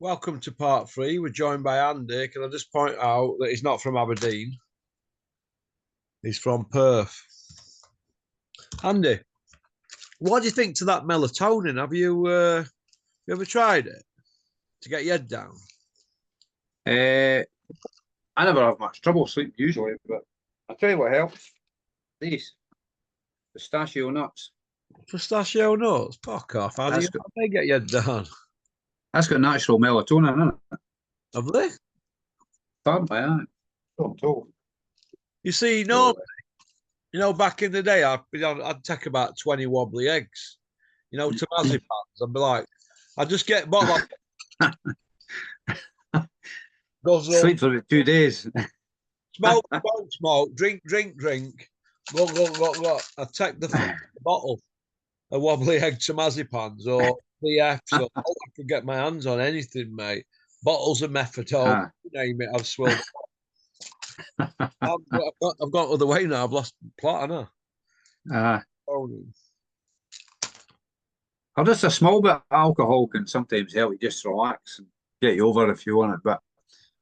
Welcome to part 3. We're joined by Andy. Can I just point out that he's not from Aberdeen? He's from Perth. Andy, what do you think to that melatonin? Have you ever tried it to get your head down? I never have much trouble sleeping usually, but I'll tell you what helps. These pistachio nuts. Pistachio nuts? Fuck off. How do they get your head down? That's got natural melatonin in it. Have they? Apparently, yeah. I'm told. You see, back in the day, I'd take about 20 wobbly eggs, to marzipan. I'd be like, I'd just get a bottle of Sleep for 2 days. smoke, drink. Go. I'd take the bottle of wobbly egg to marzipans or PFs or I could get my hands on anything, mate. Bottles of methadone, you name it, I've swilled. I've got other way now. I've lost plot, I know. Just a small bit of alcohol can sometimes help you just relax and get you over if you want it. But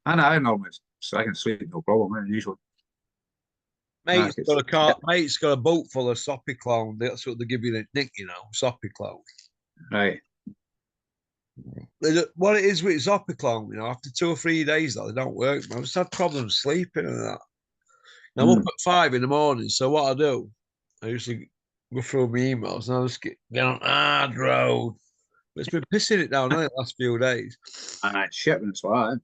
I normally I can sleep no problem, usually. Mate's got a boat full of soppy clown. That's what they give you the nick, soppy clown. Right. What it is with soppy clown, after 2 or 3 days that they don't work, man. I've just had problems sleeping and that. Now I'm up at 5 in the morning, so what I do, I usually go through my emails and I just get on hard road. But it's been pissing it down the last few days. And it's shit when it's like that.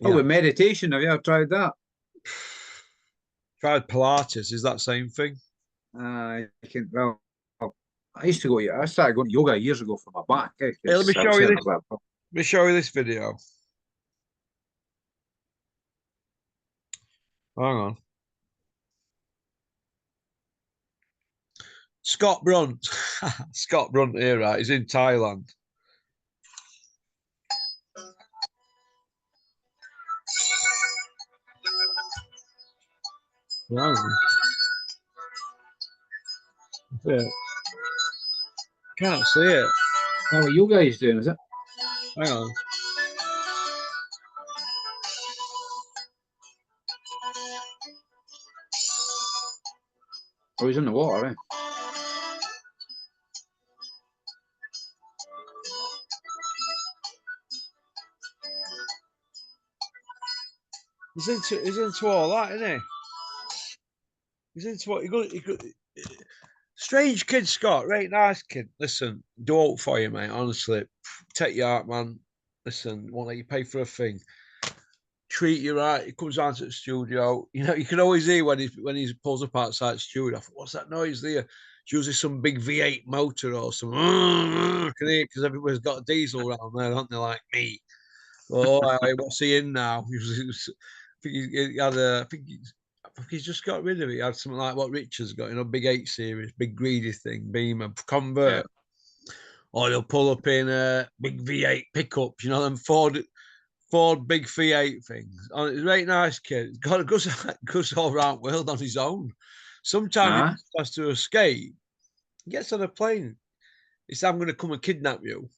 Oh, with meditation, have you ever tried that? Tried Pilates, is that same thing? I used to go, I started going to yoga years ago for my back. Hey, let me show you this. Let me show you this video. Hang on. Scott Brunt. Scott Brunt here, right? He's in Thailand. Wow. Yeah. Can't see it. How are you guys doing, is it? Hang on. Oh, he's in the water, eh? He's into all that, isn't he? He's into what he got. Strange kid, Scott. Right, nice kid. Listen, do out for you, mate. Honestly, take your heart, man. Listen, won't let you pay for a thing. Treat you right. He comes down to the studio. You can always hear when he pulls up outside the studio. I thought, what's that noise there? It's usually some big V8 motor or some. Can hear because everybody's got a diesel around there, aren't they? Like me. Oh, what's he in now? I think he's just got rid of it. He had something like what Richard's got, big 8 series, big greedy thing, Beamer, convert. Yeah. Or he'll pull up in a big V8 pickups, them Ford big V8 things. And it's a very nice kid. He's got goes all around the world on his own. Sometimes he has to escape. He gets on a plane. He says, I'm going to come and kidnap you.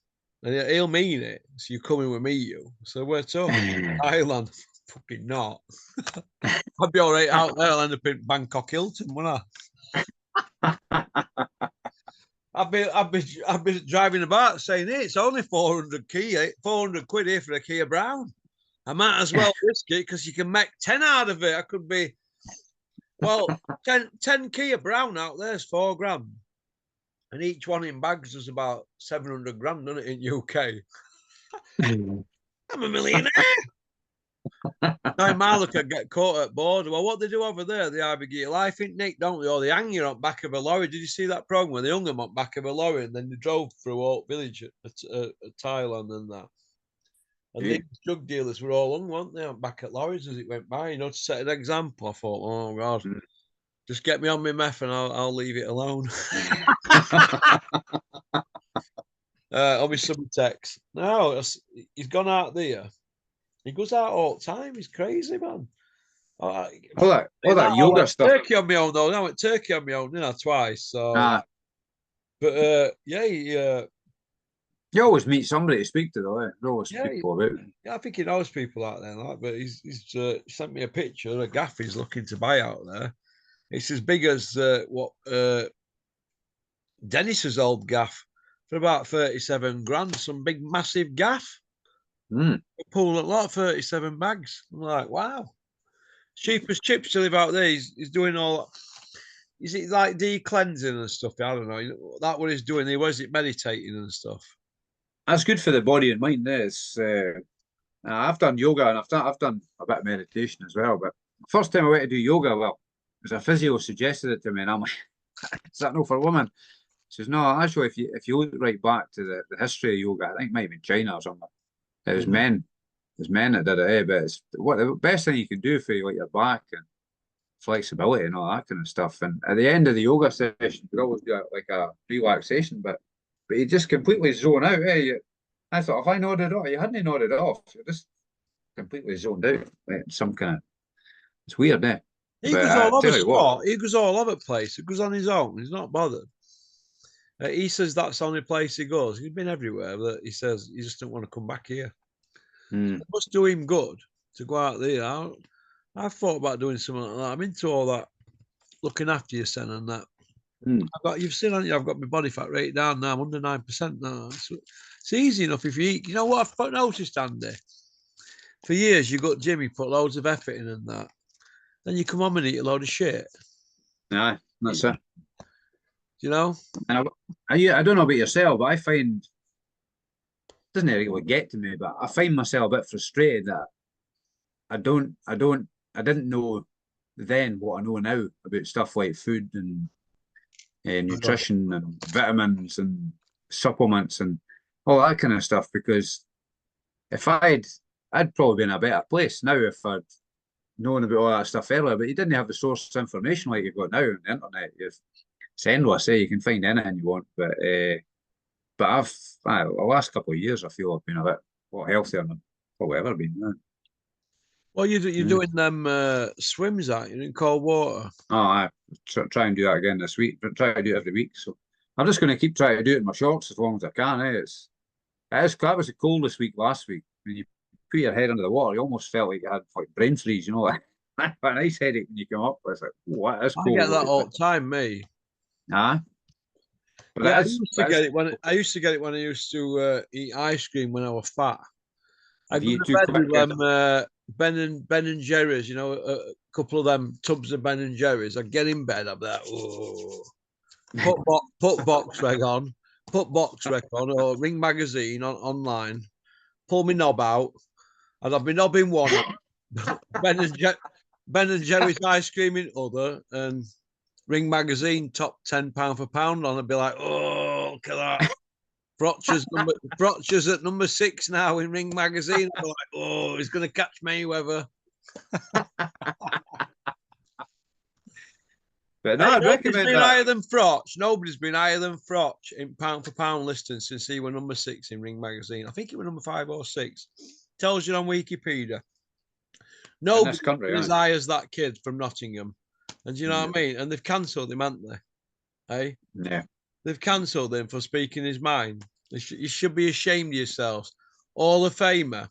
And he'll mean it. So you're coming with me, you. So we're talking Thailand. Fucking not. I'd be all right out there. I'll end up in Bangkok Hilton, wouldn't I? I'd be driving about saying, hey, it's only 400 quid here for a Kia Brown. I might as well risk it because you can make 10 out of it. I could be, 10 Kia Brown out there is $4,000. And each one in bags is about 700 grand, doesn't it, in UK? I'm a millionaire. Now, Marla could get caught at border. Well, what they do over there, they either get your life in nick, don't they? Or they hang you on back of a lorry. Did you see that program where they hung them on back of a lorry and then they drove through Oak Village at Thailand and that? And these drug dealers were all hung, weren't they, on back at lorries as it went by, to set an example. I thought, oh, God, just get me on my meth and I'll leave it alone. I'll be some text. No, he's gone out there. He goes out all the time. He's crazy, man. All that yoga stuff. Turkey on my own, though. I went Turkey on my own, twice. So, but yeah, You always meet somebody to speak to, though. Eh? There's always Yeah, people about. yeah, I think he knows people out there, like, but he's sent me a picture of a gaff he's looking to buy out there. It's as big as what Dennis's old gaff for about 37 grand, some big massive gaff. Mm. Pool looked like 37 bags. I'm like, wow. Cheap as chips to live out there. He's doing all. Is it like de-cleansing and stuff? I don't know. That what he's doing. He was it meditating and stuff. That's good for the body and mind. I've done yoga and I've done a bit of meditation as well. But the first time I went to do yoga, well, it was a physio suggested it to me, and I'm like, "Is that no for women?" She says, "No, actually, if you look right back to the history of yoga, I think it might have been China or something. It was men. There's men that did it, eh? But it's what the best thing you can do for like your back and flexibility and all that kind of stuff. And at the end of the yoga session, you always do like a relaxation, but you just completely zone out. Eh? I thought if I nodded off, you hadn't nodded off. You're just completely zoned out. Like some kind of it's weird, eh? He But goes I all over tell you what, sport. He goes all over the place. He goes on his own. He's not bothered. He says that's the only place he goes. He's been everywhere, but he says he just don't want to come back here. mm, It must do him good to go out there. I've thought about doing something like that. I'm into all that, looking after your son and that. mm. You've seen, haven't you? I've got my body fat rate down now. I'm under 9% now. It's easy enough if you eat. You know what I've noticed, Andy? For years, you got Jimmy put loads of effort in and that. Then you come home and eat a load of shit. Aye, that's it. You know? And I don't know about yourself, but I find it doesn't really get to me, but I find myself a bit frustrated that I didn't know then what I know now about stuff like food and I don't. nutrition and vitamins and supplements and all that kind of stuff. Because if I'd probably be in a better place now if I'd known about all that stuff earlier. But you didn't have the source of information like you've got now on the internet. It's endless. You can find anything you want. But the last couple of years I feel I've been a lot healthier than I've probably ever been. Man. Well, you're Mm. doing them swims, aren't you, in cold water? Oh, I try and do that again this week, but try to do it every week. So I'm just going to keep trying to do it in my shorts as long as I can. Eh? That was the coldest week last week. When you put your head under the water, you almost felt like you had like brain freeze. You know, like a nice headache when you come up. It's like, what? That's I get cold. that all the time, me. Ah, but Yeah, I that is used to that is. get it when I used to get it when I used to eat ice cream when I was fat. I If go you to too bed quick, with them Ben and Jerry's, a couple of them tubs of Ben and Jerry's. I get in bed, I'm like, oh, put box reg on, or Ring magazine online, pull my knob out, and I've been knob in one, Ben and Ben and Jerry's ice cream in other, and Ring magazine top £10 per pound on. I'd be like, oh, look at that. Frotcher's at number 6 now in Ring magazine. I'm like, oh, he's going to catch Mayweather. but no, Hey, I'd nobody's recommend been that. higher than Frotch. Nobody's been higher than Frotch in pound for pound listing since he was number 6 in Ring magazine. I think it was number 5 or 6. Tells you on Wikipedia. In this Nobody's country, been as aye. high as that kid from Nottingham. And you know Mm, what I mean? And they've cancelled him, haven't they? Hey? yeah. They've cancelled him for speaking his mind. You should be ashamed of yourselves. All of Famer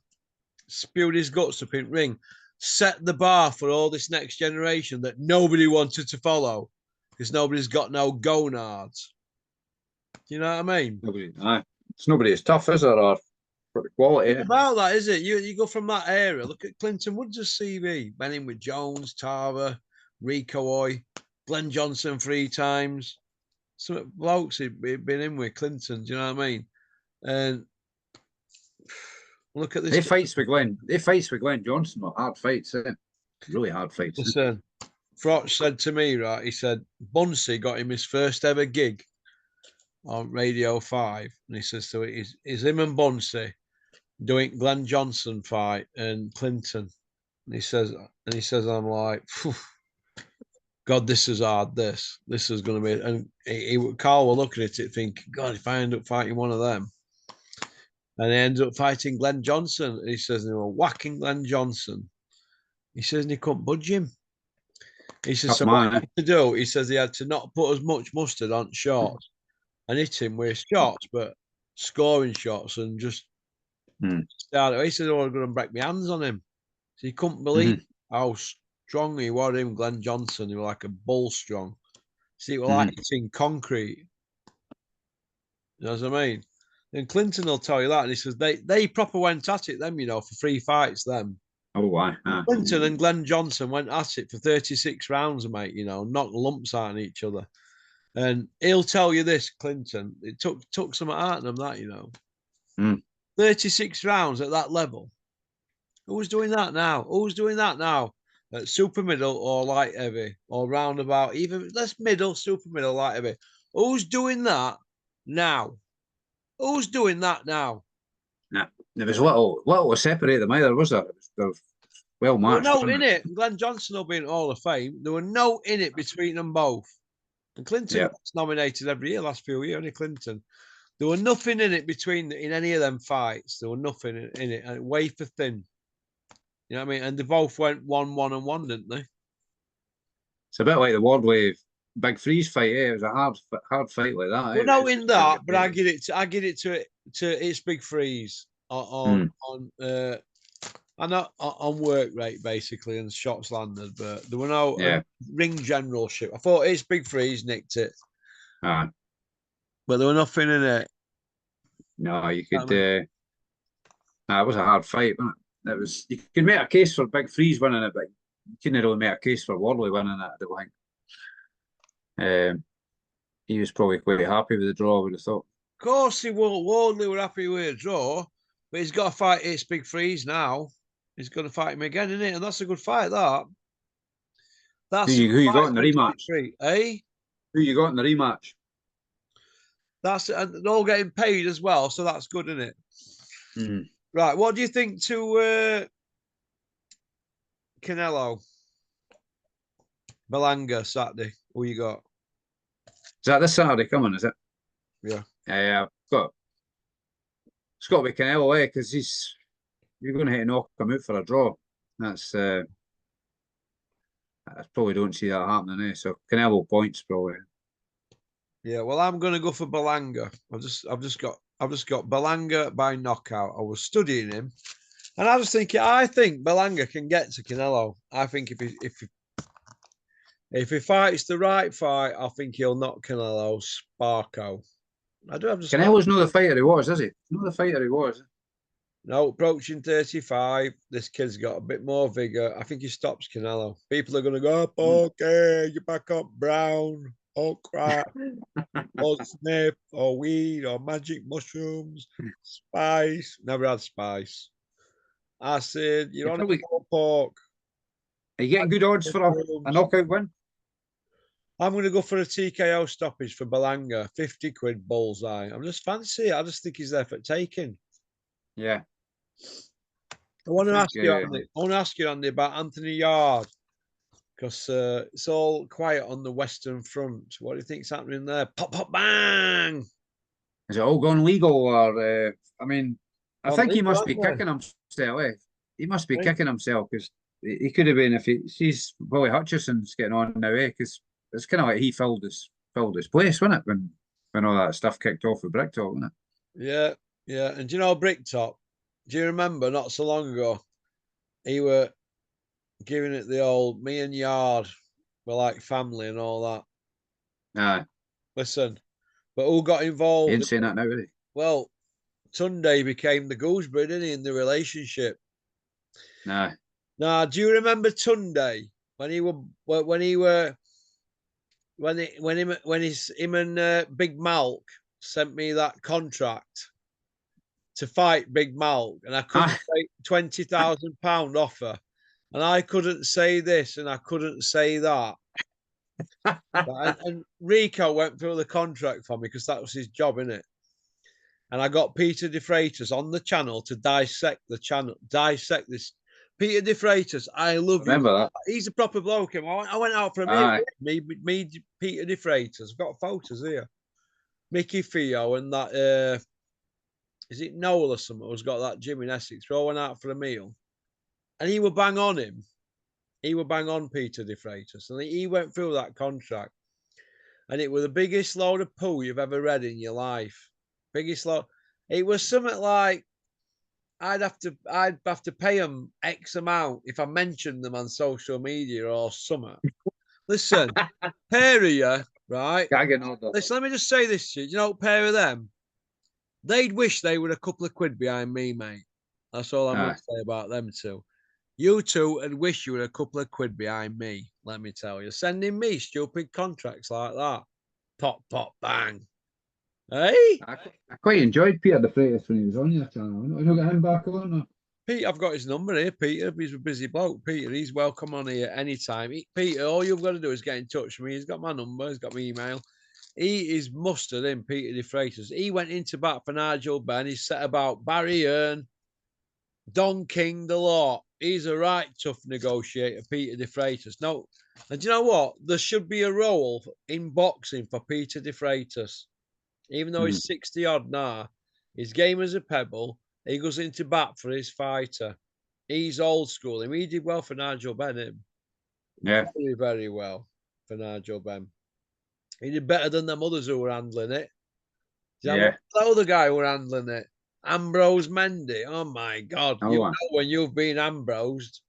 spewed his guts up in ring, set the bar for all this next generation that nobody wanted to follow because nobody's got no gonads. Do you know what I mean? Aye. It's nobody as tough, is there, or for the quality. It's about that, is it? You go from that area. Look at Clinton Woods' CV. Been in with Jones, Tara, Rico Oy, Glenn Johnson 3 times. Some blokes he'd been in with Clinton. Do you know what I mean? And look at this. They fights with Glenn Johnson are hard fights, eh? Really hard fights. Eh? Listen, Frotch said to me, right? He said Bunsey got him his first ever gig on Radio 5. And he says, so it's him and Bunsey doing Glenn Johnson fight and Clinton. And he says, I'm like, phew, God, this is hard. This is going to be. And Carl were looking at it thinking, God, if I end up fighting one of them. And he ended up fighting Glenn Johnson. And he says, they were whacking Glenn Johnson. He says, and he couldn't budge him. He says, Tough so what man, he eh? had to do, he says he had to not put as much mustard on shorts and hit him with his shorts, but scoring shots and just started. He said, "Oh, I'm going to break my hands on him." So he couldn't believe how strong he was. Him, Glenn Johnson, he was like a bull strong. See, it was like hitting concrete. You know what I mean? And Clinton will tell you that. And he says they proper went at it, them, you know, for 3 fights, them. Oh, why? Clinton and Glenn Johnson went at it for 36 rounds, mate, you know, knocked lumps out on each other. And he'll tell you this, Clinton, it took some out of them, that, you know. 36 rounds at that level. Who's doing that now? Who's doing that now? At super middle or light heavy or roundabout, even less middle, super middle, light heavy. Who's doing that now? Who's doing that now? Nah, there was little to separate them either, was there? They're well matched. There were no in it. Glenn Johnson will be in Hall of Fame. There were no in it between them both. And Clinton gets nominated every year, last few years, only Clinton. There were nothing in it between in any of them fights. There were nothing in it. And wafer thin. You know what I mean? And they both went 1-1 and 1, didn't they? It's a bit like the Wardley Big Freeze fight. It was a hard fight like that. Well, no, in that, but I get it to it's Big Freeze on work rate basically and shots landed, but there were no ring generalship. I thought it's Big Freeze nicked it, but there was nothing in it. No, you could. It was a hard fight, wasn't it? It was. You could make a case for Big Freeze winning it, but you couldn't really make a case for Wardley winning it. I don't think. He was probably quite happy with the draw, I would have thought. Of course he will. Wardley were happy with a draw, but he's got to fight It's Big Freeze now. He's going to fight him again, isn't it? And that's a good fight, that. That's who you got in the rematch? Eh? Who you got in the rematch? That's and they're all getting paid as well, so that's good, isn't it? Right, what do you think to Canelo? Berlanga Saturday. Who you got? Is that this Saturday coming, is it? Yeah. It's got to be Canelo, because you're going to have to knock him out for a draw. That's I probably don't see that happening, So Canelo points probably. Yeah, well, I'm going to go for Berlanga. I've just got Berlanga by knockout. I was studying him, and I was thinking, I think Berlanga can get to Canelo. I think if he fights the right fight, I think he'll knock Canelo Sparko. Canelo's not the fighter he was, is he? Not the fighter he was. No, approaching 35. This kid's got a bit more vigor. I think he stops Canelo. People are going to go, okay, you're back up, Brown. Oh, crap. Or sniff, or weed, or magic mushrooms, spice. Never had spice. I said, you're on a pork. Are you getting good odds for a knockout win? I'm going to go for a TKO stoppage for Berlanga. 50 quid bullseye. I'm just fancy it. I just think he's there for taking. Yeah. I want to ask you, Andy, about Anthony Yard, because it's all quiet on the Western Front. What do you think's happening there? Pop, pop, bang! Is it all gone legal, or I mean, I think he must be kicking himself. He must be kicking himself, because he could have been if he's probably Hutchison's getting on now, because it's kind of like he filled his place, wasn't it, when all that stuff kicked off with Bricktop, wasn't it? Yeah. And do you know Bricktop? Do you remember not so long ago, he were giving it the old me and Yard were like family and all that. Aye. Listen, but who got involved? He ain't saying that now, really. Well, Tunde became the gooseberry, didn't he, in the relationship? Nah. Now, do you remember Tunde when him and Big Malk sent me that contract to fight Big Malk, and I couldn't take £20,000 offer, and I couldn't say this and I couldn't say that. and Rico went through the contract for me because that was his job, innit? And I got Peter De Freitas on the channel to dissect this. Peter De Freitas, I love you. Remember that? He's a proper bloke. I went out for a meal. Me, Peter De Freitas. I've got photos here. Mickey Theo and that. Is it Noel or something who's got that gym in Essex? We all went out for a meal. And he would bang on him. He would bang on Peter De Freitas. And he went through that contract. And it was the biggest load of poo you've ever read in your life. Biggest load. It was something like I'd have to pay them X amount if I mentioned them on social media or something. Listen, pair of you, right? Gagging order. Listen, let me just say this to you. You know, pair of them, they'd wish they were a couple of quid behind me, mate. That's all I'm going to say about them two. You two would wish you were a couple of quid behind me, let me tell you. Sending me stupid contracts like that. Pop, pop, bang. Hey? I quite enjoyed Peter the Freightus when he was on your channel. I don't get him back on. Or? Pete, I've got his number here, Peter. He's a busy bloke. Peter, he's welcome on here anytime. Peter, all you've got to do is get in touch with me. He's got my number, he's got my email. He is mustard in Peter de Freitas. He went into bat for Nigel Benn. He set about Barry Hearn, Don King, the lot. He's a right tough negotiator, Peter de Freitas. No, and do you know what? There should be a role in boxing for Peter de Freitas. Even though he's 60 odd now, his game as a pebble. He goes into bat for his fighter. He's old school. He did well for Nigel Benn. Yeah. Very, very well for Nigel Benn. He did better than them others who were handling it. Yeah. The other guy who were handling it. Ambrose Mendy. Oh, my God. You know when you've been Ambrosed.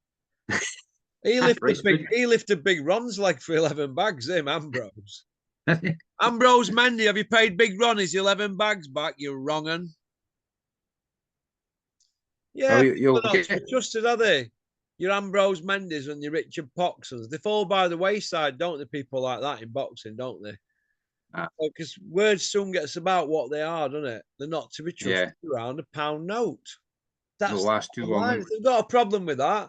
He lifted big Ron's leg for 11 bags, him, Ambrose. Ambrose Mendy, have you paid Big Ron his 11 bags back, you wrong un? Yeah, they're not to be trusted, are they? Your Ambrose Mendes and your Richard Poxons. They fall by the wayside, don't they? People like that in boxing, don't they? Because word soon gets about what they are, doesn't it? They're not to be trusted around a pound note. That's the last two lines. If they've got a problem with that,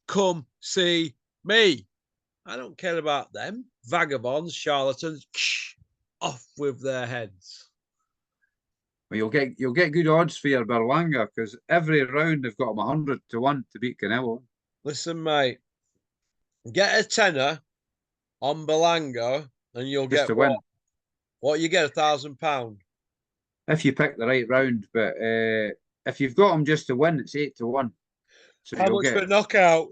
come see me. I don't care about them. Vagabonds, charlatans, off with their heads. Well, you'll get good odds for your Berlanga because every round they've got him 100 to 1 to beat Canelo. Listen, mate, get a tenner on Berlanga and you'll just get to win. What you get £1,000 if you pick the right round. But if you've got him just to win, it's 8 to 1. So how much for a knockout?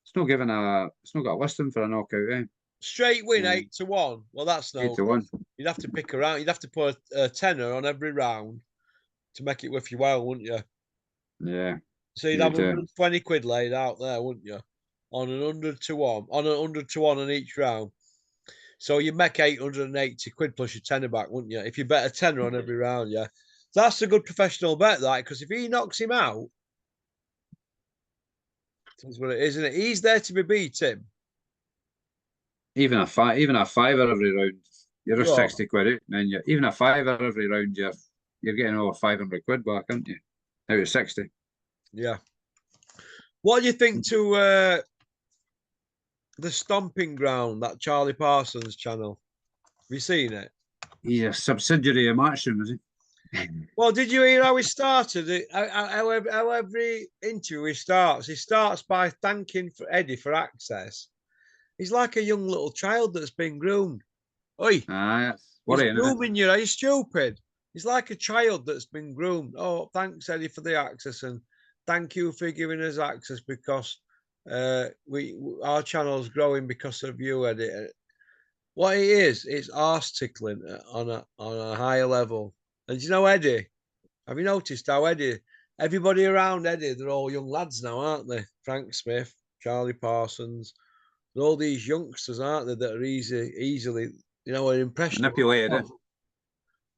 It's not given a. It's not got a listing for a knockout. Eh? Straight win 8 to 1. Well, that's no 8 to 1. You'd have to pick around. You'd have to put a tenner on every round to make it worth your while, wouldn't you? Yeah. So you'd have 120 quid laid out there, wouldn't you? On an 100 to 1, on an 100 to 1 on each round. So you make 880 quid plus your tenner back, wouldn't you? If you bet a tenner on every round, yeah. So that's a good professional bet, that, because if he knocks him out, that's what it is, isn't it? He's there to be beat, him. Even a fiver every round, you're just 60 quid out, and then even a fiver every round, you're getting over 500 quid back, aren't you? Out of 60. Yeah. What do you think to the Stomping Ground, that Charlie Parsons channel? Have you seen it? He's a subsidiary of Matchroom, is he? Well, did you hear how he started? How every interview he starts by thanking Eddie for access. He's like a young little child that's been groomed. Oi, he's grooming you. Are you stupid? He's like a child that's been groomed. Oh, thanks, Eddie, for the access, and thank you for giving us access because our channel's growing because of you, Eddie. What it is, it's arse tickling on a higher level. And you know Eddie? Have you noticed how Eddie? Everybody around Eddie, they're all young lads now, aren't they? Frank Smith, Charlie Parsons. All these youngsters, aren't they, that are easily, are impressionable. Manipulated.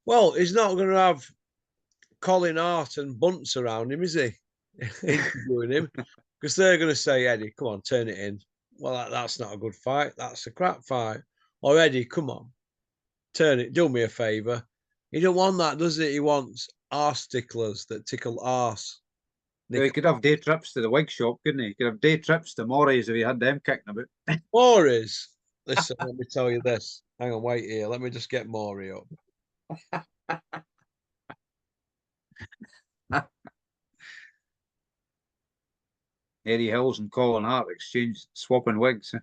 Well, he's not going to have Colin Hart and Bunce around him, is he? Interviewing him, because they're going to say, Eddie, come on, turn it in. Well, that's not a good fight. That's a crap fight. Or Eddie, come on, turn it. Do me a favour. He don't want that, does he? He wants arse ticklers that tickle arse. So he could have day trips to the wig shop, couldn't he? He could have day trips to Morris if he had them kicking about. Morris? Listen, let me tell you this. Hang on, wait here. Let me just get Maury up. Eddie Hills and Colin Hart swapping wigs.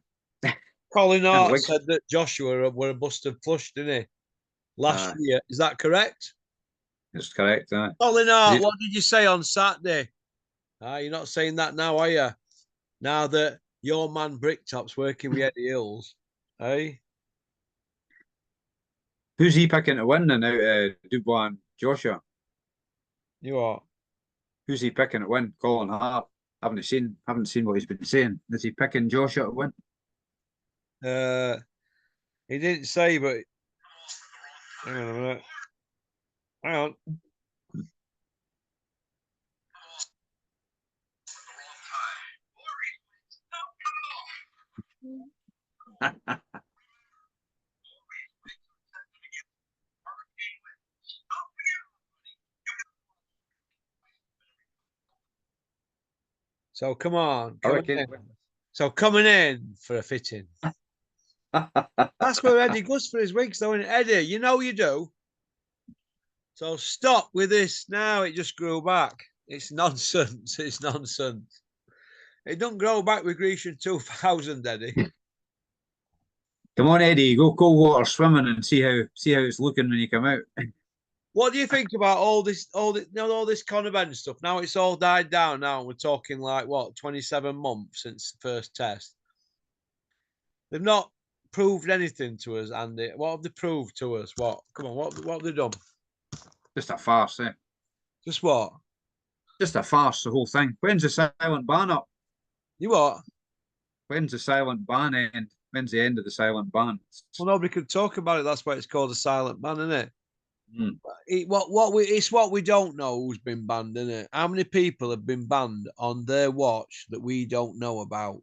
Colin Hart said that Joshua were a busted flush, didn't he? Last year. Is that correct? It's correct. Colin Hart, what did you say on Saturday? You're not saying that now, are you? Now that your man Bricktop's working with Eddie Hills, eh? Who's he picking to win then out Dubois and Joshua? You what? Who's he picking to win? Colin Hart. Haven't seen what he's been saying. Is he picking Joshua to win? He didn't say, but hang on a minute. Hang on. So come on, I coming reckon. in. So coming in for a fitting. That's where Eddie goes for his wigs, though, isn't it? Eddie, you know you do. So stop with this now. It just grew back. It's nonsense. It's nonsense. It don't grow back with Grecian 2000, Eddie. Come on, Eddie, go cold water swimming and see how it's looking when you come out. What do you think about all this Conor Ben stuff? Now it's all died down. Now we're talking like what 27 months since the first test. They've not proved anything to us, Andy. What have they proved to us? What? Come on, what have they done? Just a farce, eh? Just what? Just a farce, the whole thing. When's the silent ban up? You what? When's the silent ban end? When's the end of the silent ban? Well, nobody could talk about it. That's why it's called a silent ban, isn't it? Mm. It's what we don't know who's been banned, isn't it? How many people have been banned on their watch that we don't know about?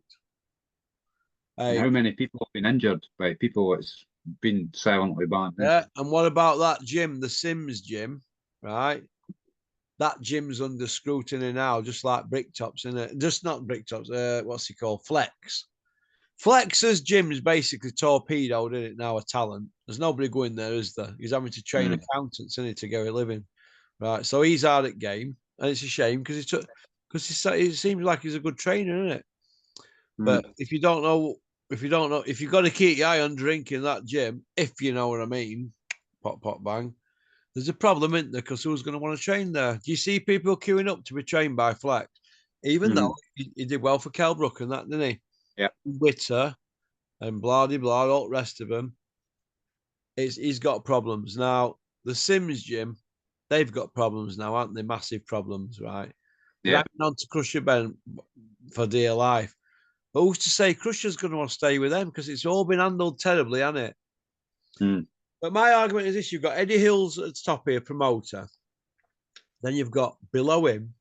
And how many people have been injured by people that's been silently banned? Yeah, and what about that gym, the Sims gym, right? That gym's under scrutiny now, just like Bricktops, isn't it? Just not Bricktops. What's he called? Flex. Flex's gym is basically torpedoed, isn't it? Now a talent. There's nobody going there, is there? He's having to train accountants, isn't it, to get a living, right? So he's hard at game, and it's a shame because it seems like he's a good trainer, isn't it? But if you've got to keep your eye on drinking that gym, if you know what I mean, pop, pop, bang. There's a problem, isn't there? Because who's going to want to train there? Do you see people queuing up to be trained by Flex? Even though he did well for Kelbrook and that, didn't he? Yeah. Witter and blah, blah, blah, all the rest of them. He's got problems. Now, the Sims gym, they've got problems now, aren't they? Massive problems, right? They're hanging on to Crusher Ben for dear life. But who's to say Crusher's going to want to stay with them? Because it's all been handled terribly, hasn't it? But my argument is this: you've got Eddie Hills at the top here, promoter. Then you've got below him,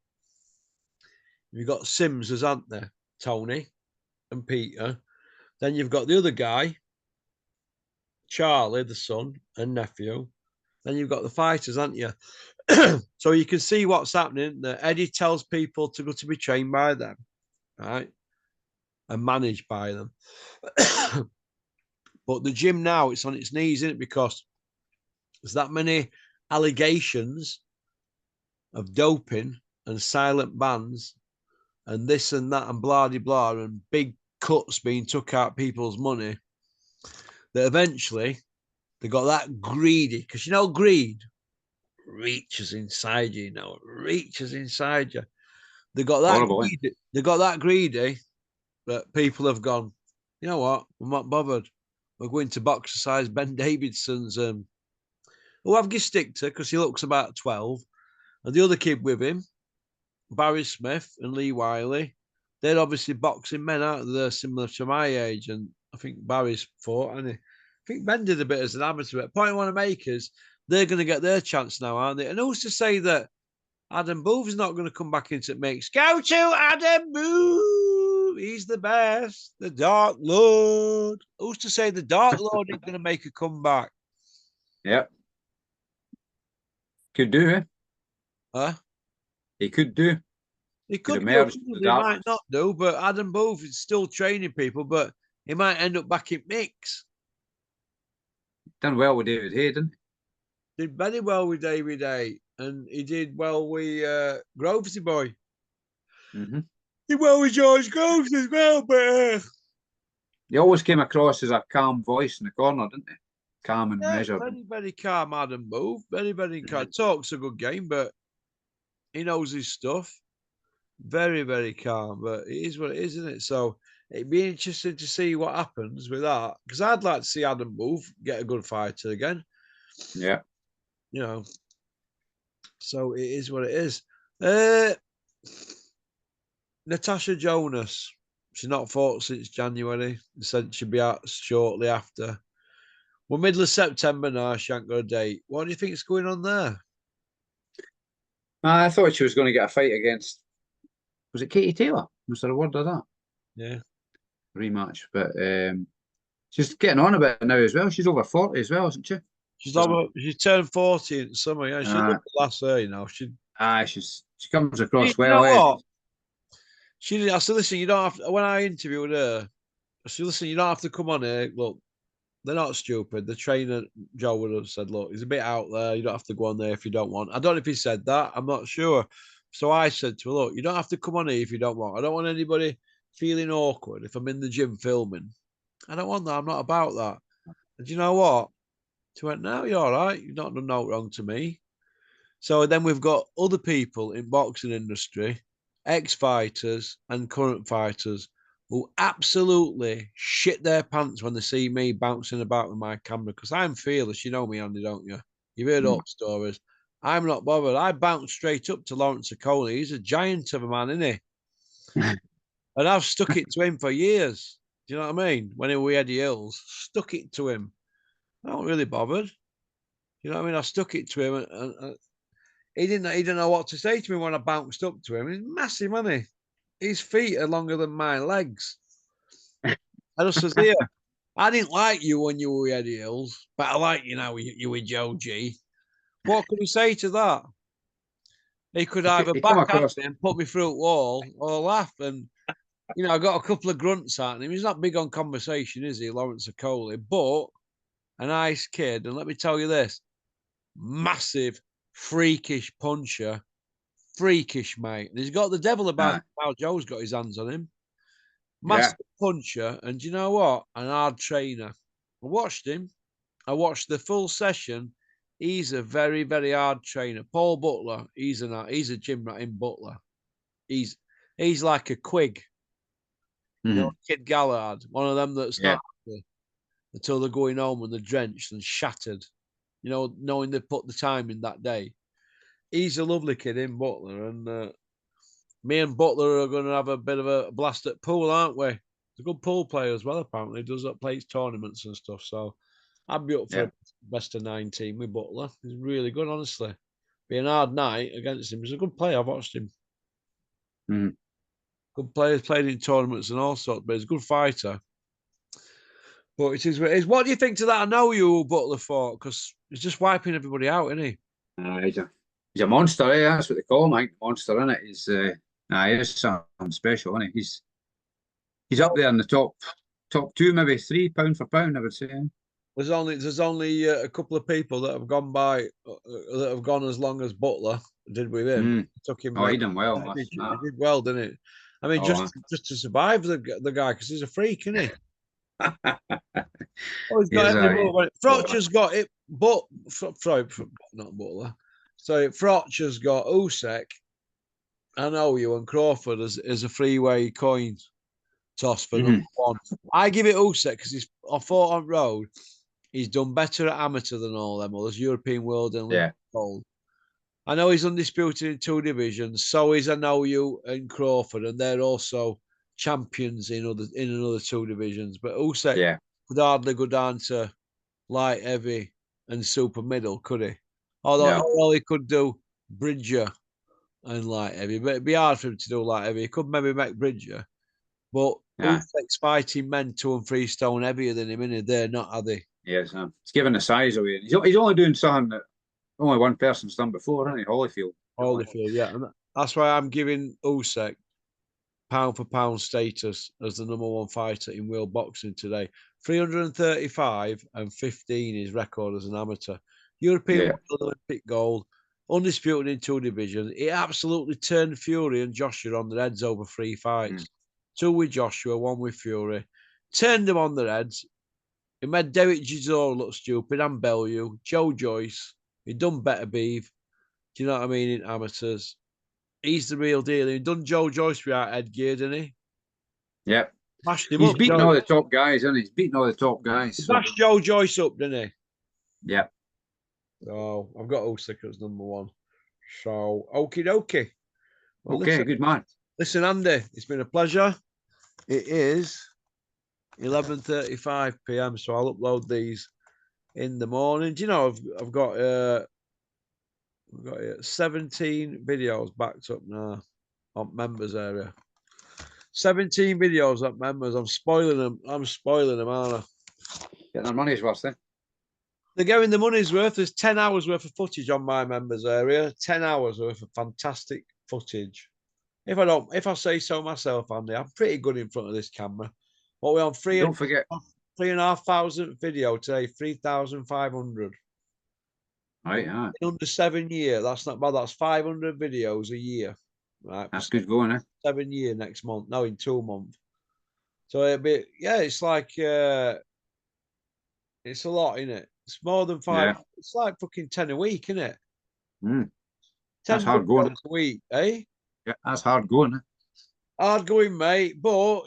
you've got Sims, as aren't there? Tony and Peter. Then you've got the other guy, Charlie, the son and nephew. Then you've got the fighters, aren't you? So you can see what's happening. Eddie tells people to go to be trained by them, right? And managed by them. But the gym now, it's on its knees, isn't it? Because there's that many allegations of doping and silent bans and this and that and blah, blah, blah, and big cuts being took out people's money that eventually they got that greedy. Because you know, greed reaches inside you, reaches inside you. They got that greedy, that people have gone, you know what, we're not bothered. We're going to boxercise Ben Davidson's who I've given stick to because he looks about 12. And the other kid with him, Barry Smith and Lee Wiley, they're obviously boxing men, aren't they? They're similar to my age. And I think Barry's fought, and I think Ben did a bit as an amateur. Point I want to make is they're going to get their chance now, aren't they? And who's to say that Adam Booth's not going to come back into the mix? Go to Adam Booth. He's the best. The Dark Lord. Who's to say the Dark Lord ain't going to make a comeback? Yep. Could do, eh? Huh? He could do. He could do. He might not do, but Adam Booth is still training people, but he might end up back in mix. Done well with David Hay, didn't he? Did very well with David Hay, and he did well with Grovesy boy. Did well with George Groves as well, but he always came across as a calm voice in the corner, didn't he? Calm and measured. Very, very calm, Adam Booth. Very, very calm. Talks a good game, but he knows his stuff. Very, very calm, but it is what it is, isn't it? So it'd be interesting to see what happens with that, because I'd like to see Adam Booth get a good fighter again. Yeah. You know, So it is what it is. Natasha Jonas. She's not fought since January. They said she'd be out shortly after. We're middle of September now. She ain't got a date. What do you think is going on there? I thought she was going to get a fight against, was it Katie Taylor? Was there a word of that? Yeah. Rematch. But she's getting on a bit now as well. She's over 40 as well, isn't she? She turned 40 in summer. Yeah, she looked last her, you know. She comes across you know well. what? I said, listen, you don't have to, when I interviewed her, I said, listen, you don't have to come on here. Look, they're not stupid. The trainer, Joe, would have said, look, he's a bit out there. You don't have to go on there if you don't want. I don't know if he said that. I'm not sure. So I said to her, look, you don't have to come on here if you don't want. I don't want anybody feeling awkward if I'm in the gym filming. I don't want that. I'm not about that. And you know what? She went, no, you're all right. You've not done no wrong to me. So then we've got other people in boxing industry, ex-fighters and current fighters, who absolutely shit their pants when they see me bouncing about with my camera, because I'm fearless. You know me, Andy, don't you? You've heard all stories. I'm not bothered. I bounced straight up to Lawrence Okoli. He's a giant of a man, isn't he? And I've stuck it to him for years. Do you know what I mean? When he was Eddie Hills, stuck it to him. I'm not really bothered. You know what I mean? I stuck it to him, and he didn't know what to say to me when I bounced up to him. He's massive, isn't he? His feet are longer than my legs. I just says, here, I didn't like you when you were with Eddie Hills, but I like you now, you with Joe G. What could he say to that? He could either backhand me and put me through a wall or laugh. And, you know, I got a couple of grunts at him. He's not big on conversation, is he, Lawrence Okoli? But a nice kid. And let me tell you this, massive, freakish puncher. Freakish, mate. And he's got the devil about him. How Joe's got his hands on him. Massive puncher. And you know what? An hard trainer. I watched him. I watched the full session. He's a very, very hard trainer. Paul Butler, he's a gym rat in Butler. He's like a Quig. You know, Kid Gallard, one of them that's not happy until they're going home when they're drenched and shattered. You know, knowing they put the time in that day. He's a lovely kid in Butler, and me and Butler are going to have a bit of a blast at pool, aren't we? He's a good pool player as well, apparently. He does plays tournaments and stuff. So I'd be up for a best of 19 with Butler. He's really good, honestly. Be an hard night against him. He's a good player. I've watched him. Good player, played in tournaments and all sorts, but he's a good fighter. But it is what it is. What do you think to that? I know you, Butler, fought, because he's just wiping everybody out, isn't he? He's a monster, eh? That's what they call him, like monster, isn't it? He is something special, isn't he? He's up there in the top two, maybe three, pound for pound, I would say. There's only a couple of people that have gone by that have gone as long as Butler did with him. He took him. Oh, he done well. He did well, didn't it? I mean, just to survive the guy, because he's a freak, isn't he? He's got Frotcher's got it, but not Butler. So Frotcher's got Usyk, I know you, and Crawford as a freeway coin toss for number one. I give it Usyk because he's fought on road. He's done better at amateur than all them others, European, world, and gold. I know he's undisputed in two divisions. So is I know you and Crawford, and they're also champions in another two divisions. But Usyk could hardly go down to light heavy and super middle, could he? Although all he could do Bridger and light heavy, but it'd be hard for him to do light heavy. He could maybe make Bridger, but Usyk's fighting men 2 and 3 stone heavier than him, innit? They're not, are they? Yes, it's given the size away. He's only doing something that only one person's done before, isn't he? Holyfield, yeah. And that's why I'm giving Usyk pound for pound status as the number one fighter in world boxing today. 335 and 15 is record as an amateur. European Olympic gold, undisputed in two divisions. He absolutely turned Fury and Joshua on their heads over 3 fights. 2 with Joshua, 1 with Fury. Turned them on their heads. He made Derek Chisora look stupid and Bellew, Joe Joyce. He done better, Beeve. Do you know what I mean? In amateurs. He's the real deal. He done Joe Joyce without headgear, didn't he? Yep. Mashed him He's up. Beaten all the top guys, isn't he? He's beaten all the top guys. He mashed Joe Joyce up, didn't he? Yep. Oh, I've got Usyk as number one. So, okie dokie. Well, Okay, good man. listen, Andy, it's been a pleasure. It is 11:35 p.m. So I'll upload these in the morning. Do you know I've got 17 videos backed up now on members area. 17 videos on members. I'm spoiling them. I'm spoiling them, aren't I? Getting their money's worth then. They're getting the money's worth. There's 10 hours worth of footage on my members area. 10 hours worth of fantastic footage. If I say so myself, Andy, I'm pretty good in front of this camera. What we're on Don't forget. 3,500 video today, 3,500. Right, yeah. In under 7 years, that's not bad. That's 500 videos a year, right? That's good going, eh? 7 year next month. No, in 2 months. So it'll be, yeah, it's like it's a lot, isn't it? It's more than 5. Yeah. It's like fucking 10 a week, isn't it? 10 That's hard going. A week, eh? Yeah, that's hard going, eh? Hard going, mate. But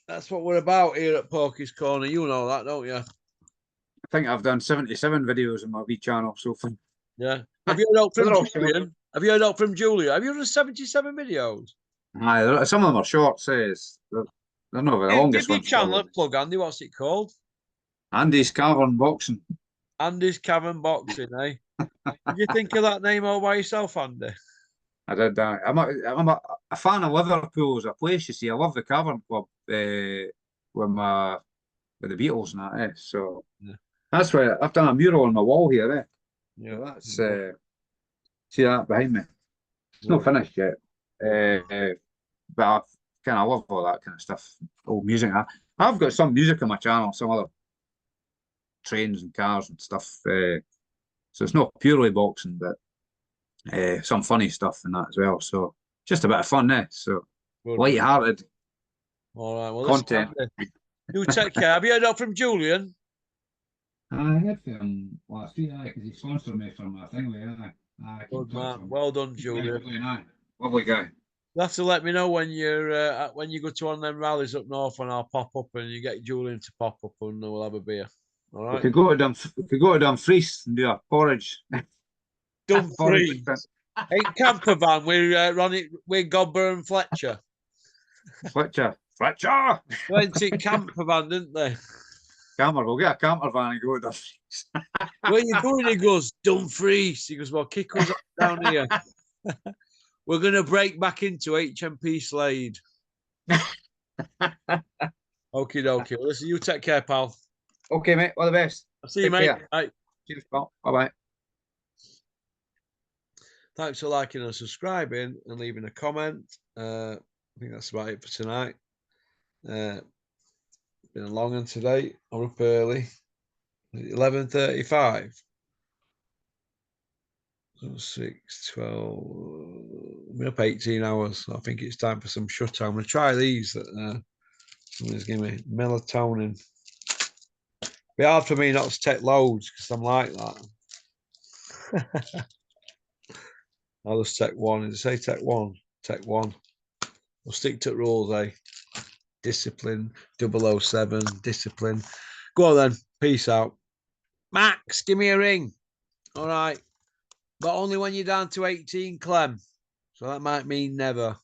that's what we're about here at Porky's Corner. You know that, don't you? I think I've done 77 videos on my wee channel so far. Yeah. Have you heard out from Julian? Have you heard out from Julia? Have you done 77 videos? Aye, some of them are short, says. They're not the longest ones. Give your channel a plug, Andy. What's it called? Andy's Cavern Boxing. Andy's Cavern Boxing, eh? Did you think of that name all by yourself, Andy? I did. I'm a fan of Liverpool as a place. You see, I love the Cavern Club with the Beatles and that. So yeah. That's why I've done a mural on my wall here. Yeah, so that's see that behind me. It's not finished yet, but I kind of love all that kind of stuff. Old music. I've got some music on my channel, some other trains and cars and stuff. So it's not purely boxing, but some funny stuff and that as well. So just a bit of fun there. So light-hearted. All right. Well, content. You take care. Have you heard that from Julian? I heard from last week, because he sponsored me for my thing. Good man. Well done, Julian. Lovely guy. You have to let me know when you go to one of them rallies up north, and I'll pop up and you get Julian to pop up and we'll have a beer. All right. We could go to Dumfries and do a porridge. Dumfries. Ain't camper van. We're running with Gobber and Fletcher. Fletcher. Went to camper van, didn't they? We'll get a camper van and go to Dumfries. Where you going? He goes, Dumfries. He goes, well, kick us down here. We're going to break back into HMP Slade. Okie dokie. Well, listen, you take care, pal. Okay, mate. All the best. I'll see you, mate. Bye. Cheers, pal. Bye-bye. Thanks for liking and subscribing and leaving a comment. I think that's about it for tonight. Been a long one today. I'm up early. 11:35. 6, 12. I've been up 18 hours. So I think it's time for some shut eye. I'm going to try these that somebody's giving me. Melatonin. Be hard for me not to take loads because I'm like that. I'll just take one. Did I say take one? Take one. We'll stick to rules, eh? Discipline. 007. Discipline. Go on then. Peace out. Max, give me a ring. All right. But only when you're down to 18, Clem. So that might mean never.